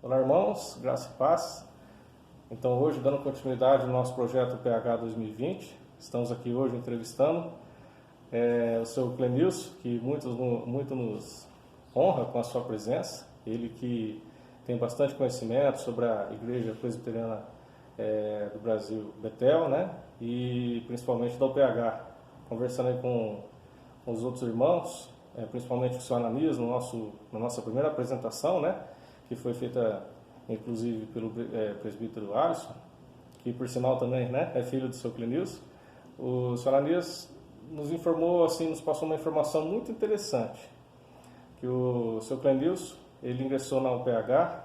Olá, irmãos, graça e paz. Então, hoje, dando continuidade ao nosso projeto PH 2020, estamos aqui hoje entrevistando o seu Clenilson, que muito nos honra com a sua presença. Ele que tem bastante conhecimento sobre a Igreja Presbiteriana do Brasil, Betel, né? E principalmente da UPH. Conversando aí com os outros irmãos, principalmente com o senhor Ananias, na nossa primeira apresentação, né? Que foi feita inclusive pelo presbítero Alisson, que por sinal também, né, é filho do seu Clenilson. O senhor Ananias nos informou, assim, nos passou uma informação muito interessante, que o seu Clenilson, ele ingressou na UPH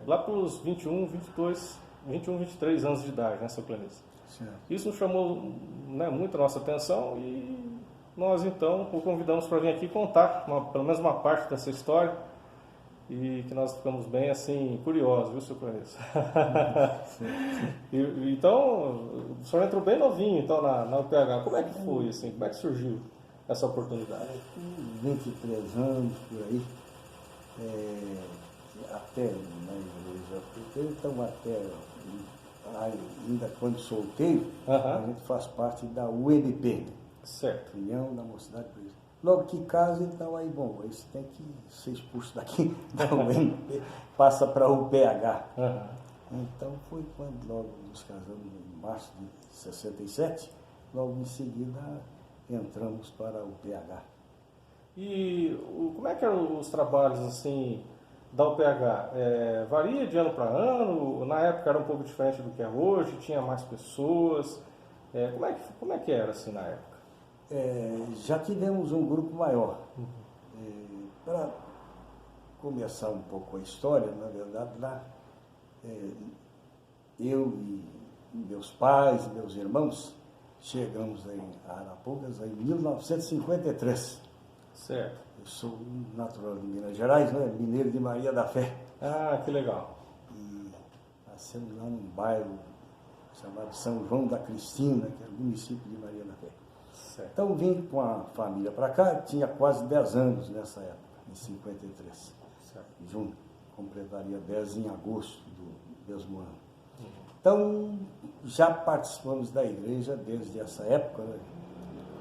lá pelos 21, 23 anos de idade, né, seu Clenilson? Certo. Isso nos chamou, né, muito a nossa atenção e nós então o convidamos para vir aqui contar pelo menos uma parte dessa história, e que nós ficamos bem assim curiosos, viu, seu Clenilson? Então, o senhor entrou bem novinho então na UPH. Como é que foi assim? Como é que surgiu essa oportunidade? Com 23 anos por aí, até na igreja, então até ainda quando solteiro, a gente faz parte da UMP, certo. União da Mocidade Presbiteriana. Logo que casa, então aí, bom, aí você tem que ser expulso daqui da UMP, passa para o UPH. Então foi quando logo nos casamos em março de 67, logo em seguida entramos para o UPH. E como é que eram os trabalhos assim da UPH? Varia de ano para ano? Na época era um pouco diferente do que é hoje, tinha mais pessoas. Como é que era assim na época? Já tivemos um grupo maior. Para começar um pouco a história, na verdade, lá eu e meus pais, meus irmãos, chegamos em Arapongas em 1953. Certo. Eu sou natural de Minas Gerais, né? Mineiro de Maria da Fé. Ah, que legal. E nascemos lá num bairro chamado São João da Cristina, que é o município de Maria da Fé. Certo. Então vim com a família para cá, tinha quase 10 anos nessa época, em 53. Certo. Junho, completaria 10 em agosto do mesmo ano. Então, já participamos da igreja desde essa época, né?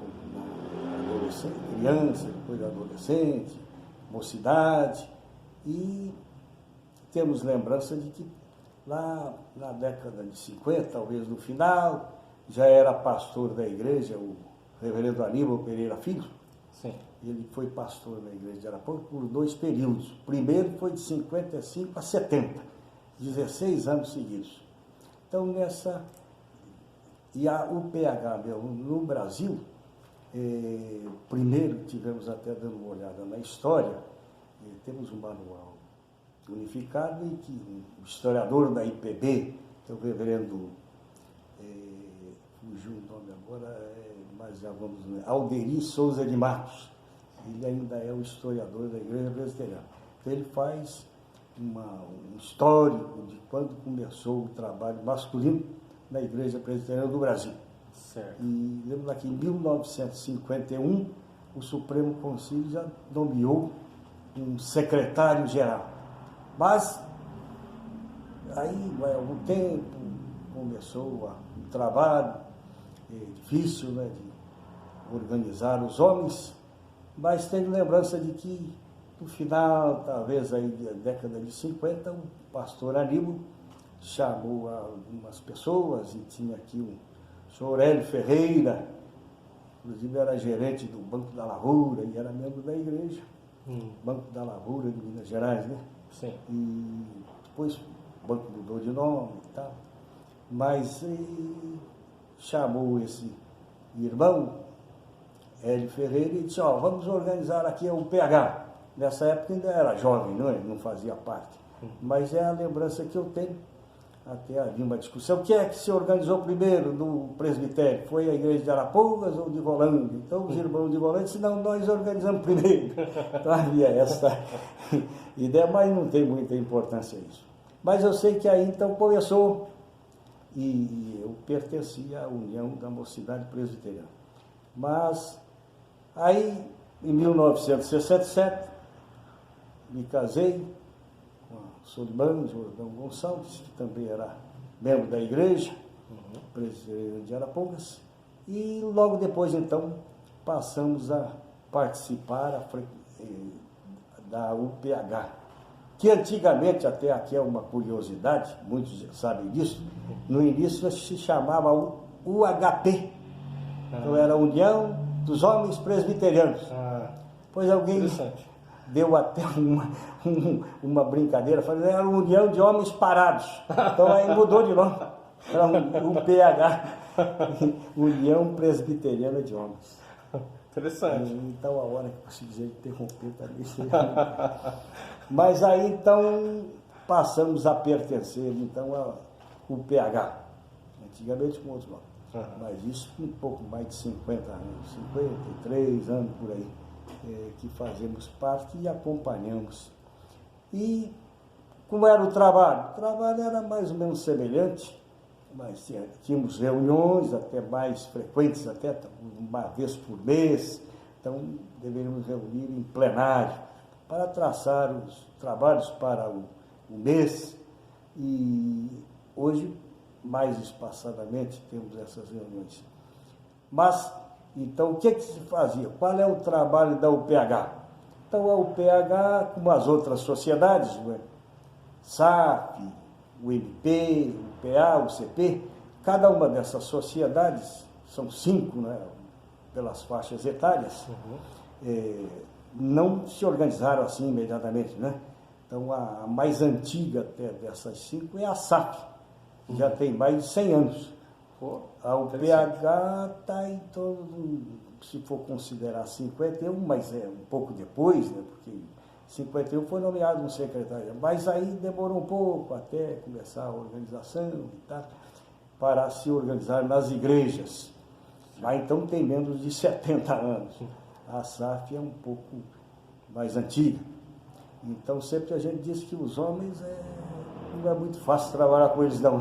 Como adolescente, criança, depois adolescente, mocidade, e temos lembrança de que lá na década de 50, talvez no final, já era pastor da igreja, o reverendo Aníbal Pereira Filho. Sim. Ele foi pastor na igreja de Arapongas por 2 períodos. O primeiro foi de 55 a 70, 16 anos seguidos. Então, e a UPH mesmo, no Brasil, primeiro tivemos até dando uma olhada na história, temos um manual unificado em que o historiador da IPB, que é o reverendo, fugiu o nome agora, mas já vamos ver, Alderi Souza de Matos, ele ainda é o historiador da Igreja Presbiteriana. Então ele faz um histórico de quando começou o trabalho masculino na Igreja Presbiteriana do Brasil. Certo. E lembro que em 1951 o Supremo Conselho já nomeou um secretário-geral. Mas aí vai algum tempo, começou o trabalho difícil, né, de organizar os homens, mas tenho lembrança de que no final, talvez aí da década de 50, o pastor Aníbal chamou algumas pessoas, e tinha aqui o senhor Hélio Ferreira, inclusive era gerente do Banco da Lavoura e era membro da igreja, Banco da Lavoura de Minas Gerais, né? Sim. E depois o banco mudou de nome e tal, mas chamou esse irmão, Hélio Ferreira, e disse, vamos organizar aqui o PH. Nessa época ainda era jovem, não fazia parte. Mas é a lembrança que eu tenho. Até havia uma discussão. O que é que se organizou primeiro no presbitério? Foi a igreja de Arapongas ou de Volândia? Então os irmãos de Volândia disseram, não, nós organizamos primeiro. Então havia essa ideia, mas não tem muita importância isso. Mas eu sei que aí então começou, e eu pertencia à União da Mocidade Presbiteriana. Mas aí, em 1967, me casei a Solimã, Jordão Gonçalves, que também era membro da igreja, presidente de Arapongas, e logo depois, então, passamos a participar da UPH, que antigamente, até aqui é uma curiosidade, muitos já sabem disso, no início se chamava UHP, então era a União dos Homens Presbiterianos. Pois alguém deu até uma brincadeira, falando era a União de Homens Parados, então aí mudou de nome, era UPH, União Presbiteriana de Homens. Interessante. Então, a hora que você quiser interromper também. Mas aí, então, passamos a pertencer, então, ao PH. Antigamente com outros nomes. Mas isso com um pouco mais de 50 anos, 53 anos por aí, que fazemos parte e acompanhamos. E como era o trabalho? O trabalho era mais ou menos semelhante, mas tínhamos reuniões até mais frequentes, até uma vez por mês, então deveríamos reunir em plenário para traçar os trabalhos para o mês, e hoje, mais espaçadamente, temos essas reuniões. Mas, então, o que se fazia? Qual é o trabalho da UPH? Então, a UPH, como as outras sociedades, SAF, o MP, o PA, o CP, cada uma dessas sociedades, são 5, né, pelas faixas etárias, não se organizaram assim imediatamente, né? Então, a mais antiga até dessas 5 é a SAF, que já tem mais de 100 anos. A UPH está em torno, se for considerar 51, mas é um pouco depois, né, porque 51 foi nomeado um secretário, mas aí demorou um pouco até começar a organização e tal, para se organizar nas igrejas. Mas então tem menos de 70 anos. A SAF é um pouco mais antiga. Então sempre a gente diz que os homens não é muito fácil trabalhar com eles não.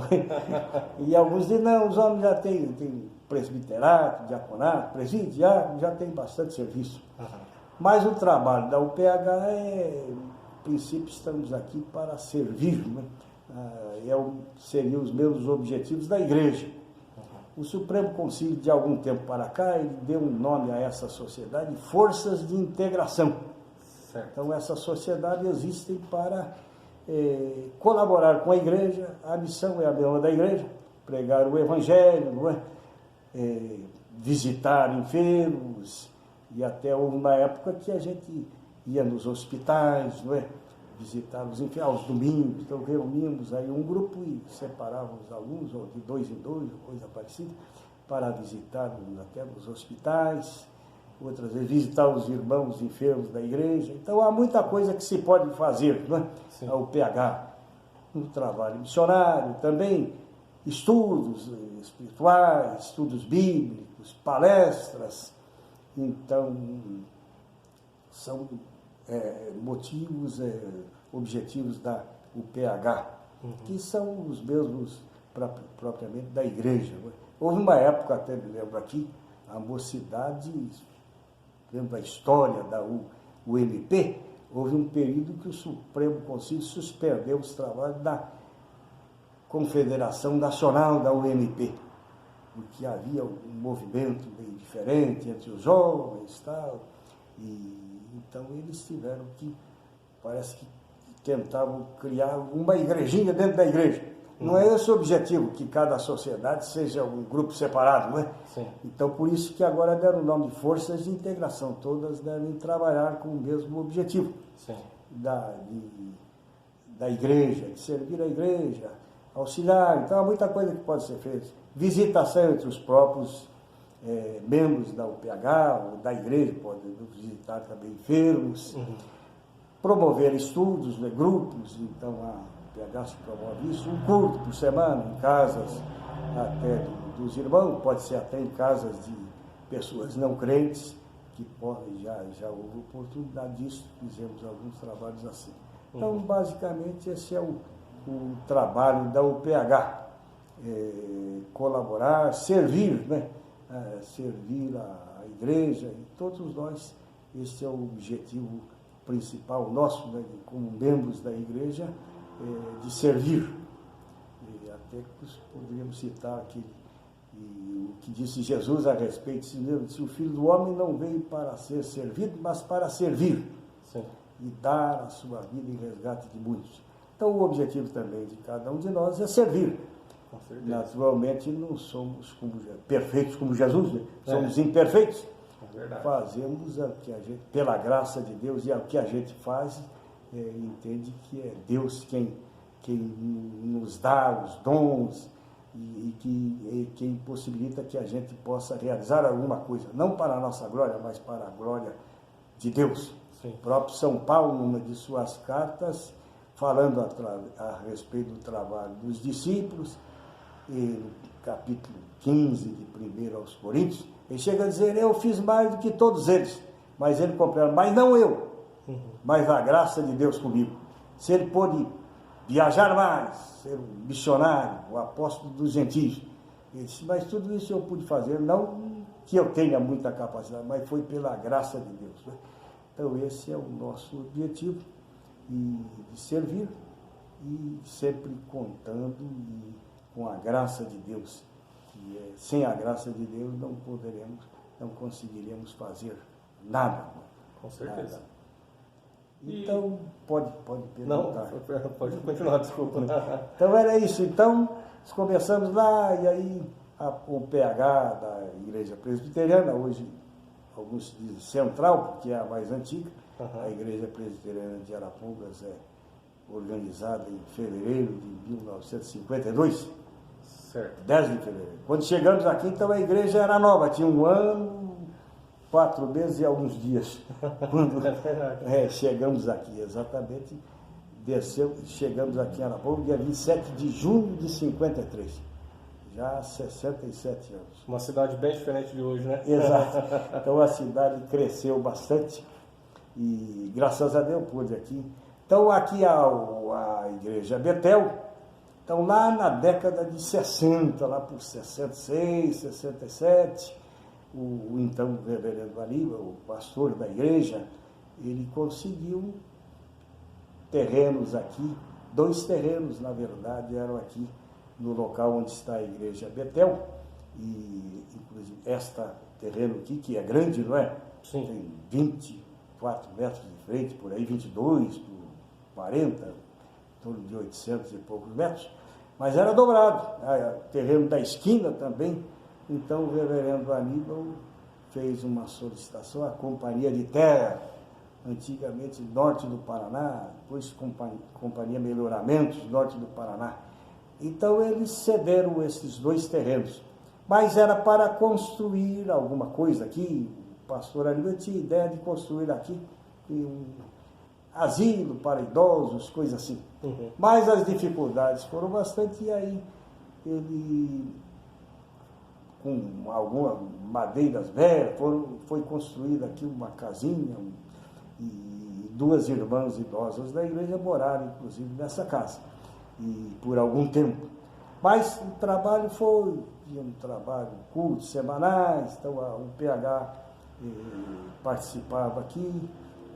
E alguns dizem, não, os homens já têm presbiterato, diaconato, presídio, diácono, já tem bastante serviço. Mas o trabalho da UPH em princípio, estamos aqui para servir, né? Seriam os meus objetivos da igreja. O Supremo Concílio, de algum tempo para cá, ele deu um nome a essa sociedade, Forças de Integração. Certo. Então, essa sociedade existe para colaborar com a igreja, a missão é a mesma da igreja, pregar o evangelho, não é? Visitar enfermos, e até houve uma época que a gente ia nos hospitais, não é? Visitar os enfermos aos domingos, então reunimos aí um grupo e separávamos alunos, ou de 2 em 2, coisa parecida, para visitar até nos hospitais, outras vezes visitar os irmãos enfermos da igreja. Então há muita coisa que se pode fazer, não é? Sim. O PH, no trabalho missionário, também estudos espirituais, estudos bíblicos, palestras. Então, são motivos, objetivos da UPH, que são os mesmos propriamente da igreja. Houve uma época, até me lembro aqui, a mocidade, lembro da história da UMP, houve um período que o Supremo Conselho suspendeu os trabalhos da Confederação Nacional da UMP, porque havia um movimento bem diferente entre os jovens e tal, e então eles tiveram que, parece que tentavam criar uma igrejinha dentro da igreja. Não é esse o objetivo, que cada sociedade seja um grupo separado, não é? Sim. Então, por isso que agora deram o nome de Forças de Integração, todas devem trabalhar com o mesmo objetivo. Sim. Da igreja, de servir a igreja, auxiliar, então há muita coisa que pode ser feita. Visitação entre os próprios membros da UPH, ou da igreja, podem visitar também enfermos, promover estudos, grupos, então a UPH se promove isso, um culto por semana, em casas até dos irmãos, pode ser até em casas de pessoas não crentes, que podem, já houve oportunidade disso, fizemos alguns trabalhos assim. Então, basicamente, esse é o trabalho da UPH, colaborar, servir, né? Servir a igreja, e todos nós, esse é o objetivo principal nosso, né, como membros da igreja, de servir. E até poderíamos citar aqui o que disse Jesus a respeito, se o Filho do Homem não veio para ser servido, mas para servir. Sim. E dar a sua vida em resgate de muitos. Então, o objetivo também de cada um de nós é servir. Com certeza. Naturalmente, não somos perfeitos como Jesus, né? Somos imperfeitos. É verdade. Fazemos o que a gente, pela graça de Deus, e o que a gente faz, entende que é Deus quem nos dá os dons e quem possibilita que a gente possa realizar alguma coisa, não para a nossa glória, mas para a glória de Deus. Sim. O próprio São Paulo, numa de suas cartas, falando a respeito do trabalho dos discípulos, e no capítulo 15 de 1 aos Coríntios, ele chega a dizer, eu fiz mais do que todos eles, mas ele completa, mas não eu, mas a graça de Deus comigo. Se ele pôde viajar mais, ser um missionário, o apóstolo dos gentios, ele disse, mas tudo isso eu pude fazer, não que eu tenha muita capacidade, mas foi pela graça de Deus, né? Então, esse é o nosso objetivo, de servir e sempre contando com a graça de Deus. Sem a graça de Deus não conseguiremos fazer nada. Com certeza. Nada. Então, pode perguntar. Não, pode continuar, desculpa. Então, era isso. Então, nós começamos lá, e aí o PH da Igreja Presbiteriana, hoje alguns dizem central, porque é a mais antiga. A Igreja Presbiteriana de Arapongas é organizada em fevereiro de 1952. Certo. 10 de fevereiro. Quando chegamos aqui, então a igreja era nova, tinha 1 ano, 4 meses e alguns dias. Quando chegamos aqui, exatamente, chegamos aqui em Arapongas, dia 27 de junho de 53. Já há 67 anos. Uma cidade bem diferente de hoje, né? Exato. Então a cidade cresceu bastante e graças a Deus pude aqui. Então aqui a igreja Betel, então lá na década de 60, lá por 66, 67, o então reverendo Aníbal, o pastor da igreja, ele conseguiu terrenos aqui, 2 terrenos na verdade eram aqui, no local onde está a igreja Betel, e inclusive terreno aqui, que é grande, não é? Sim. Tem 24 metros de frente, por aí 22, por 40, em torno de 800 e poucos metros, mas era dobrado, o terreno da esquina também, então o reverendo Aníbal fez uma solicitação à Companhia de Terra, antigamente Norte do Paraná, depois Companhia Melhoramentos, Norte do Paraná. Então eles cederam esses 2 terrenos, mas era para construir alguma coisa aqui. O pastor Aníbal tinha ideia de construir aqui um asilo para idosos, coisas assim. Mas as dificuldades foram bastante, e aí ele, com algumas madeiras velhas, foi construída aqui uma casinha, e 2 irmãs idosas da igreja moraram, inclusive, nessa casa. E por algum tempo. Mas o trabalho tinha um trabalho, cultos semanais, então o PH participava aqui,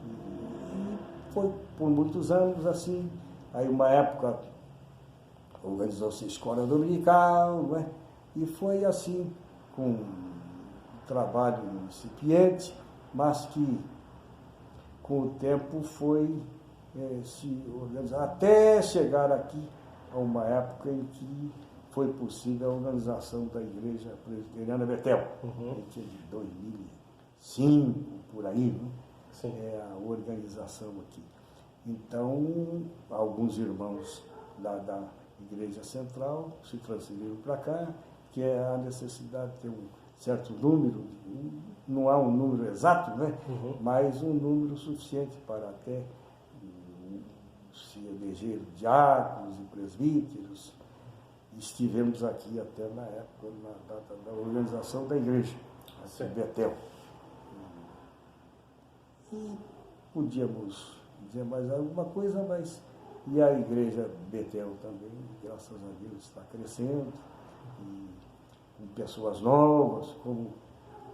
e foi por muitos anos assim. Aí uma época organizou-se a escola dominical, não é? E foi assim, com um trabalho incipiente, mas que com o tempo foi se organizar, até chegar aqui a uma época em que foi possível a organização da Igreja Presbiteriana Betel, que é de 2005, por aí, né? Sim. É a organização aqui. Então, alguns irmãos da Igreja Central se transferiram para cá, que é a necessidade de ter um certo número, não há um número exato, né? Mas um número suficiente para até se elegeram diáconos e presbíteros. Estivemos aqui até na época, na data da organização da igreja, aqui em Betel. E podíamos dizer mais alguma coisa, mas e a igreja Betel também, graças a Deus, está crescendo, e com pessoas novas, como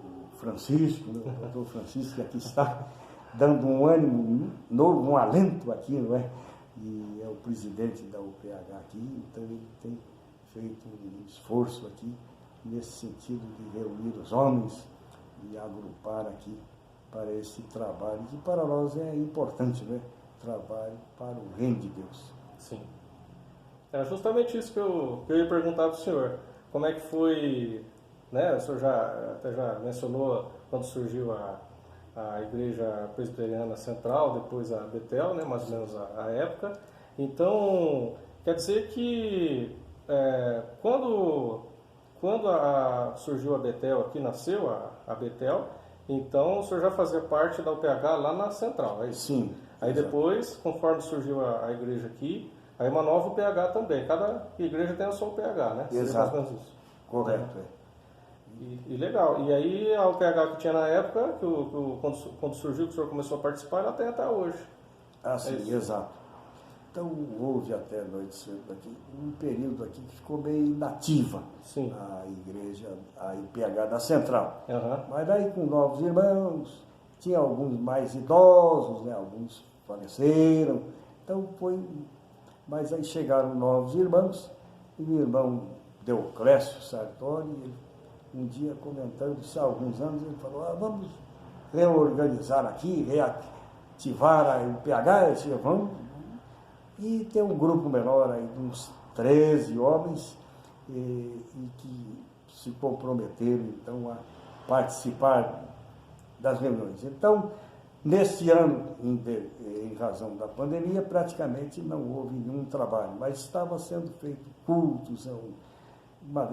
o Francisco, né, o doutor Francisco, que aqui está. dando um ânimo novo, um alento aqui, não é? E é o presidente da UPH aqui, então ele tem feito um esforço aqui nesse sentido de reunir os homens e agrupar aqui para esse trabalho, que para nós é importante, né? Trabalho para o reino de Deus. Sim. É justamente isso que eu ia perguntar para o senhor. Como é que foi, né? O senhor até já mencionou quando surgiu a Igreja Presbiteriana Central, depois a Betel, né? Mais ou menos a época. Então, quer dizer que quando surgiu a Betel aqui, nasceu a Betel, então o senhor já fazia parte da UPH lá na Central, é isso? Sim. Aí exato. depois, conforme surgiu a igreja aqui, aí uma nova UPH também. Cada igreja tem a sua UPH, né? Exato. Mais ou menos isso. Correto, E legal. E aí a UPH que tinha na época, quando surgiu, que o senhor começou a participar, ela tem até hoje. Ah, sim, exato. Então houve até a noite cedo aqui, um período aqui que ficou meio inativa. Sim. A igreja, a IPH da Central. Uhum. Mas daí com novos irmãos, tinha alguns mais idosos, né? Alguns faleceram, então foi, mas aí chegaram novos irmãos, e o irmão Deoclésio Sartori, ele, um dia comentando isso há alguns anos, ele falou, vamos reorganizar aqui, reativar a UPH, eu disse, vamos, e tem um grupo menor aí, de uns 13 homens, e que se comprometeram então a participar das reuniões. Então, neste ano, em razão da pandemia, praticamente não houve nenhum trabalho, mas estava sendo feito cultos,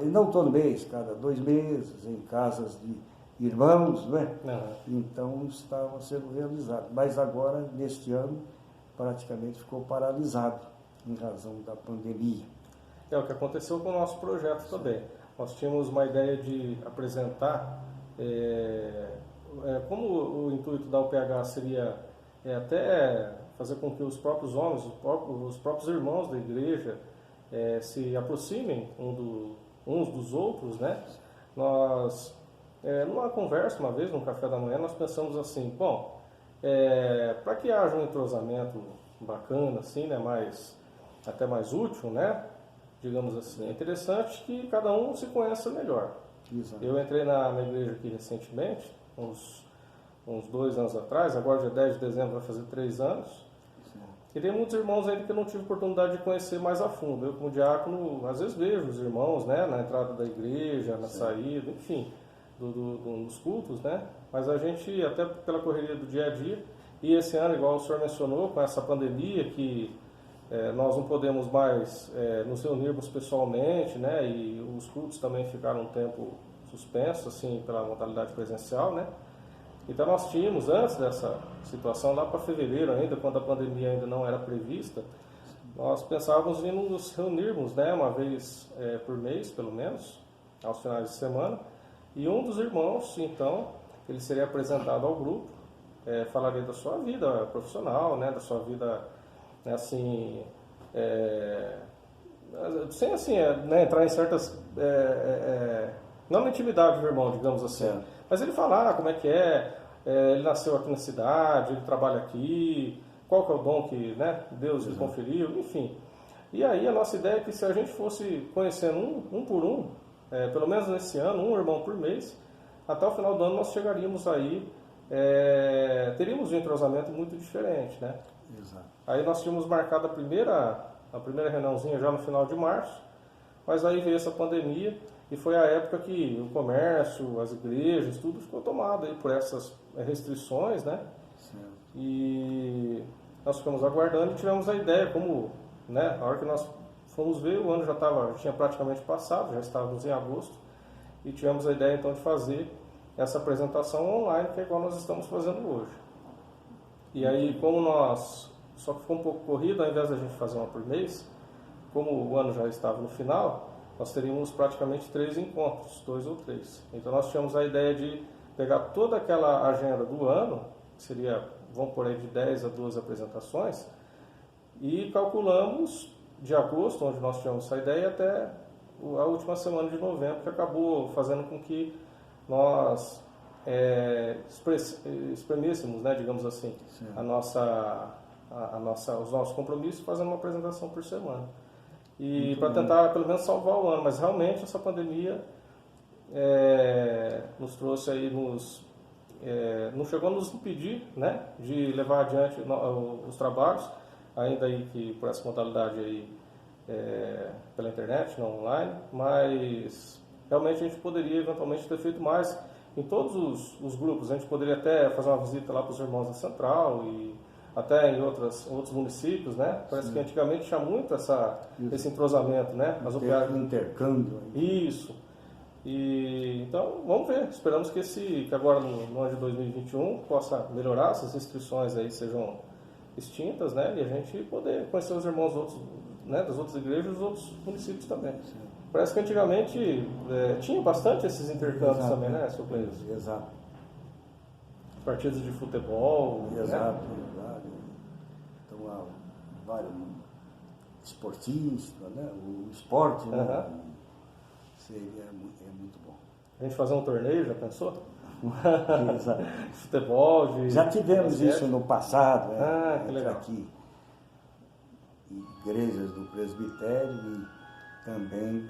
não todo mês, cada 2 meses, em casas de irmãos, né? Uhum. Então estava sendo realizado. Mas agora, neste ano, praticamente ficou paralisado em razão da pandemia. É o que aconteceu com o nosso projeto também. Nós tínhamos uma ideia de apresentar, como o intuito da UPH seria até fazer com que os próprios homens, os próprios irmãos da igreja se aproximem uns dos outros, né? Nós, numa conversa, uma vez, num café da manhã, nós pensamos assim, bom, para que haja um entrosamento bacana, assim, né? Até mais útil, né? Digamos assim, é interessante que cada um se conheça melhor. Exato. Eu entrei na igreja aqui recentemente, uns 2 anos atrás, agora dia 10 de dezembro vai fazer 3 anos. Sim. E tem muitos irmãos ainda que eu não tive oportunidade de conhecer mais a fundo. Eu, como diácono, às vezes vejo os irmãos, né, na entrada da igreja, na saída, enfim, dos cultos, né? Mas a gente, até pela correria do dia a dia, e esse ano, igual o senhor mencionou, com essa pandemia que nós não podemos mais nos reunirmos pessoalmente, né? E os cultos também ficaram um tempo suspensos, assim, pela modalidade presencial, né? Então nós tínhamos, antes dessa situação, lá para fevereiro ainda, quando a pandemia ainda não era prevista, nós pensávamos em nos reunirmos, né? Uma vez por mês, pelo menos, aos finais de semana. E um dos irmãos, então, ele seria apresentado ao grupo, falaria da sua vida profissional, né? Da sua vida, assim, sem assim, né, entrar em certas, não na intimidade do irmão, digamos assim, mas ele falar como é que ele nasceu aqui na cidade, ele trabalha aqui, qual que é o dom que, né, Deus lhe conferiu, enfim. E aí a nossa ideia é que se a gente fosse conhecendo um por um, pelo menos nesse ano, um irmão por mês, até o final do ano nós chegaríamos aí, teríamos um entrosamento muito diferente, né? Exato. Aí nós tínhamos marcado a primeira reuniãozinha já no final de março, mas aí veio essa pandemia e foi a época que o comércio, as igrejas, tudo ficou tomado aí por essas restrições, né? Sim. E nós ficamos aguardando e tivemos a ideia, como, né, a hora que nós fomos ver, o ano já tinha praticamente passado, já estávamos em agosto, e tivemos a ideia então de fazer essa apresentação online, que é igual nós estamos fazendo hoje. E aí, só que ficou um pouco corrido, ao invés da gente fazer uma por mês, como o ano já estava no final, nós teríamos praticamente 3 encontros, 2 ou 3. Então nós tínhamos a ideia de pegar toda aquela agenda do ano, que seria, vamos por aí, de 10 a 12 apresentações, e calculamos de agosto, onde nós tivemos essa ideia, até a última semana de novembro, que acabou fazendo com que nós exprimíssemos, né, digamos assim, os nossos compromissos fazendo uma apresentação por semana. E para tentar, pelo menos, salvar o ano. Mas realmente essa pandemia nos trouxe aí, não chegou a nos impedir, né, de levar adiante os trabalhos, ainda aí que por essa modalidade aí, pela internet, não online, mas realmente a gente poderia eventualmente ter feito mais em todos os grupos. A gente poderia até fazer uma visita lá para os irmãos da Central e até em outros municípios, né? Parece que antigamente tinha muito esse entrosamento, né? Intercâmbio. Isso. E, então, vamos ver. Esperamos que agora no ano de 2021 possa melhorar, essas restrições aí sejam extintas, né? E a gente poder conhecer os irmãos outros, né, das outras igrejas e dos outros municípios também. Sim. Parece que antigamente tinha bastante esses intercâmbios também, né, seu Cleiton? Exato. Partidas de futebol. Exato, né? Então, há vários esportistas, né? O esporte, né? É muito bom. A gente fazer um torneio, já pensou? Exato. Futebol, já tivemos isso no passado, que legal. Aqui, igrejas do presbitério e também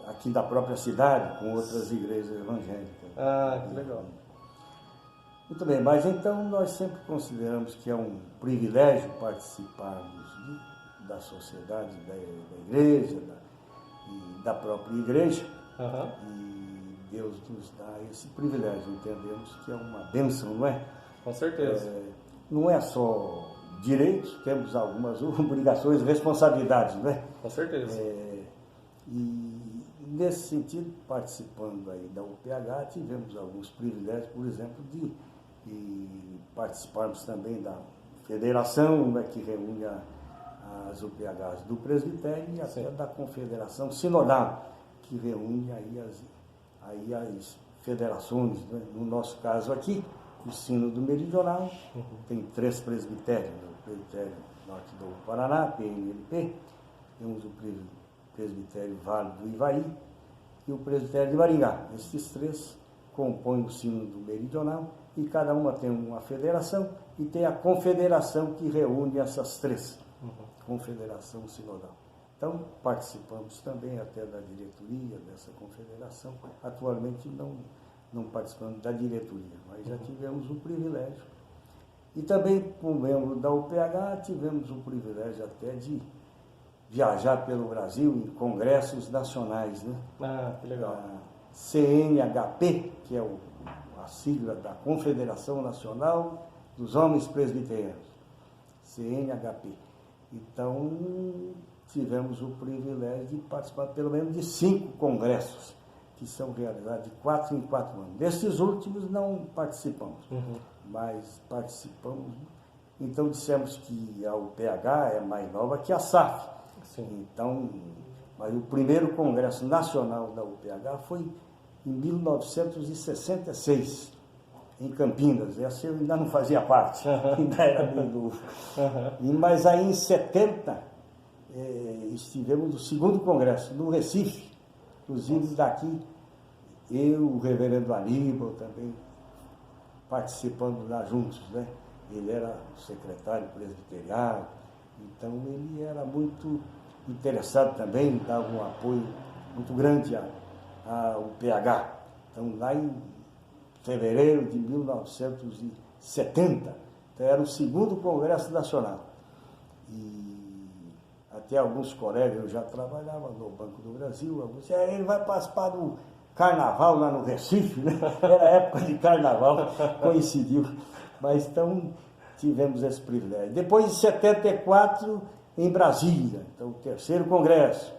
aqui da própria cidade, com outras igrejas evangélicas. Que legal. Muito bem, mas então nós sempre consideramos que é um privilégio participarmos da sociedade, da igreja, e da própria igreja. E Deus nos dá esse privilégio, entendemos que é uma bênção, não é? Com certeza. Não é só direitos, temos algumas obrigações, responsabilidades, não é? Com certeza. E nesse sentido, participando aí da UPH, tivemos alguns privilégios, por exemplo, de participarmos também da federação, né, que reúne as UPHs do presbitério e até da confederação sinodal, que reúne aí as federações, né? No nosso caso aqui, o Sínodo Meridional tem 3 presbitérios, o presbitério norte do Paraná, PNLP, temos o presbitério Vale do Ivaí e o presbitério de Maringá. Esses 3 compõem o Sínodo Meridional e cada uma tem uma federação e tem a confederação que reúne essas 3, confederação sinodal. Então, participamos também até da diretoria dessa confederação. Atualmente não participamos da diretoria, mas já tivemos o privilégio. E também, como membro da UPH, tivemos o privilégio até de viajar pelo Brasil em congressos nacionais, né? Que legal. A CNHP, que é a sigla da Confederação Nacional dos Homens Presbiterianos, CNHP. Então, tivemos o privilégio de participar pelo menos de 5 congressos, que são realizados de 4 em 4 anos. Desses últimos não participamos, mas participamos. Então, dissemos que a UPH é mais nova que a SAF. Sim. Então, mas o primeiro congresso nacional da UPH foi em 1966, em Campinas. Essa eu ainda não fazia parte, ainda era bem novo. Mas aí em 70, estivemos no segundo congresso, no Recife, inclusive daqui, eu, o reverendo Aníbal também, participando lá juntos, né? Ele era secretário presbiteriano, então ele era muito interessado também, dava um apoio muito grande ao PH. Então, lá em fevereiro de 1970, então, era o segundo Congresso Nacional. E até alguns colegas, eu já trabalhava no Banco do Brasil, alguns diziam, ele vai participar do carnaval lá no Recife, né? Era época de carnaval, coincidiu. Mas então tivemos esse privilégio. Depois de 74, em Brasília, então o terceiro congresso.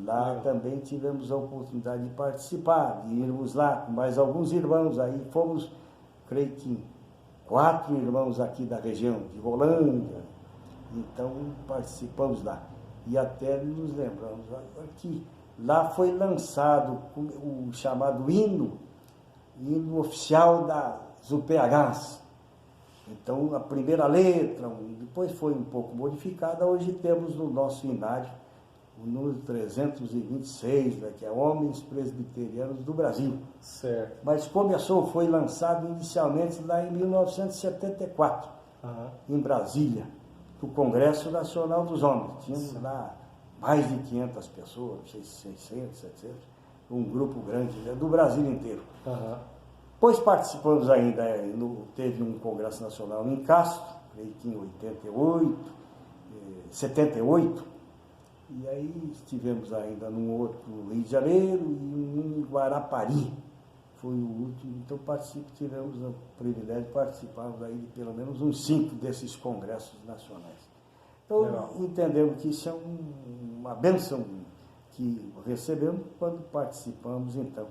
Lá também tivemos a oportunidade de participar, de irmos lá com mais alguns irmãos. Aí fomos, creio que 4 irmãos aqui da região, de Rolândia. Então participamos lá. E até nos lembramos que lá foi lançado o chamado hino oficial das UPHs. Então, a primeira letra, depois foi um pouco modificada, hoje temos no nosso hinário o número 326, né, que é Homens Presbiterianos do Brasil. Certo. Mas foi lançado inicialmente lá em 1974, em Brasília, no Congresso Nacional dos Homens. Tínhamos lá mais de 500 pessoas, 600, 700, um grupo grande, né, do Brasil inteiro. Pois participamos ainda, teve um Congresso Nacional em Castro, creio que em 88, 78, e aí estivemos ainda num outro no Rio de Janeiro e um em Guarapari, foi o último. Então tivemos o privilégio de participarmos aí de pelo menos uns 5 desses congressos nacionais. Então entendemos que isso é uma bênção que recebemos quando participamos então.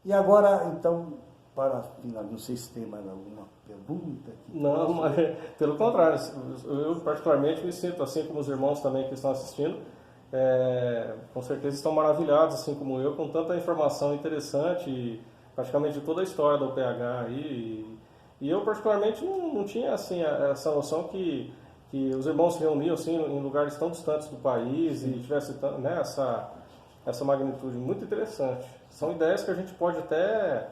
E agora, então, para finalizar, não sei se tem mais alguma pergunta. Não, mas pelo contrário, eu particularmente me sinto, assim como os irmãos também que estão assistindo, com certeza estão maravilhados, assim como eu, com tanta informação interessante, e praticamente toda a história do UPH aí. E eu particularmente não tinha assim, essa noção que os irmãos se reuniam assim, em lugares tão distantes do país e tivesse, né, essa magnitude muito interessante. São ideias que a gente pode até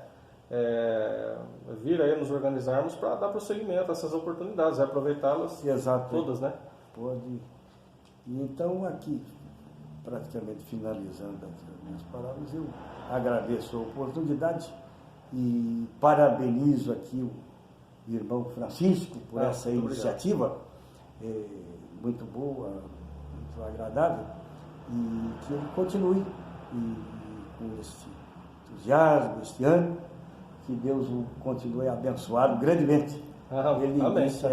vir aí nos organizarmos para dar prosseguimento a essas oportunidades, aproveitá-las todas, né? Pode. E então aqui, praticamente finalizando aqui as minhas palavras, eu agradeço a oportunidade e parabenizo aqui o irmão Francisco por essa iniciativa, muito boa, muito agradável, e que ele continue com esse entusiasmo, este ano, que Deus o continue abençoado grandemente. Ele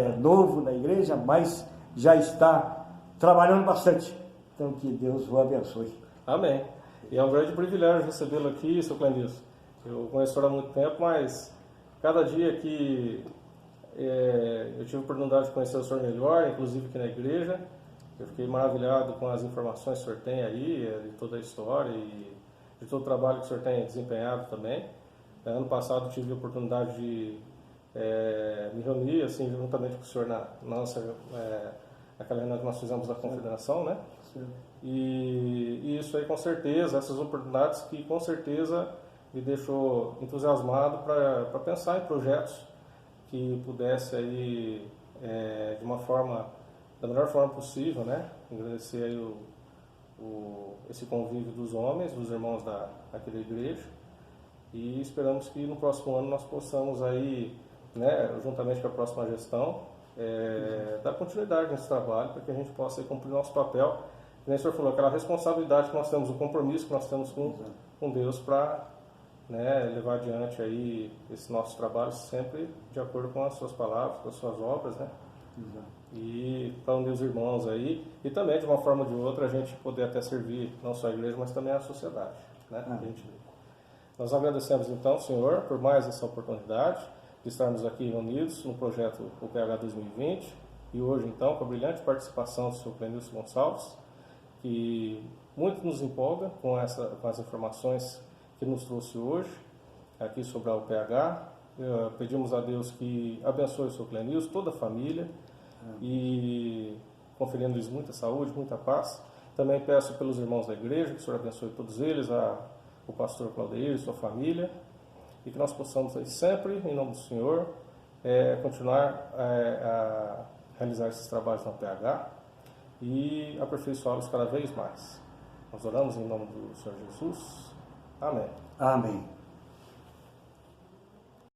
é novo na igreja, mas já está trabalhando bastante. Então, que Deus o abençoe. Amém. E é um grande privilégio recebê-lo aqui, seu Clenilson. Eu conheço o senhor há muito tempo, mas cada dia que eu tive a oportunidade de conhecer o senhor melhor, inclusive aqui na igreja, eu fiquei maravilhado com as informações que o senhor tem aí, de toda a história e de todo o trabalho que o senhor tem desempenhado também. Ano passado tive a oportunidade de me reunir assim, juntamente com o senhor na nossa aquela reunião que nós fizemos da confederação, né? Sim. E isso aí, com certeza, essas oportunidades que com certeza me deixou entusiasmado para pensar em projetos que pudesse aí, de uma forma, da melhor forma possível, né? Agradecer aí esse convívio dos homens, dos irmãos aqui da igreja, e esperamos que no próximo ano nós possamos aí, né, juntamente com a próxima gestão, dar continuidade nesse trabalho para que a gente possa aí, cumprir nosso papel, como o senhor falou, aquela responsabilidade que nós temos, o compromisso que nós temos com Deus para, né, levar adiante aí esse nosso trabalho sempre de acordo com as suas palavras, com as suas obras, né? E para unir os irmãos aí, e também de uma forma ou de outra a gente poder até servir não só a igreja, mas também a sociedade, né? Nós agradecemos então, Senhor, por mais essa oportunidade de estarmos aqui reunidos no projeto UPH 2020, e hoje então com a brilhante participação do Sr. Clenilson Gonçalves, que muito nos empolga com as informações que nos trouxe hoje aqui sobre a UPH. Pedimos a Deus que abençoe o Sr. Clenilson, toda a família, e conferindo-lhes muita saúde, muita paz. Também peço pelos irmãos da igreja, que o Senhor abençoe todos eles, o pastor Claudeir e sua família, e que nós possamos aí sempre, em nome do Senhor, continuar a realizar esses trabalhos na UPH e aperfeiçoá-los cada vez mais. Nós oramos em nome do Senhor Jesus. Amém. Amém.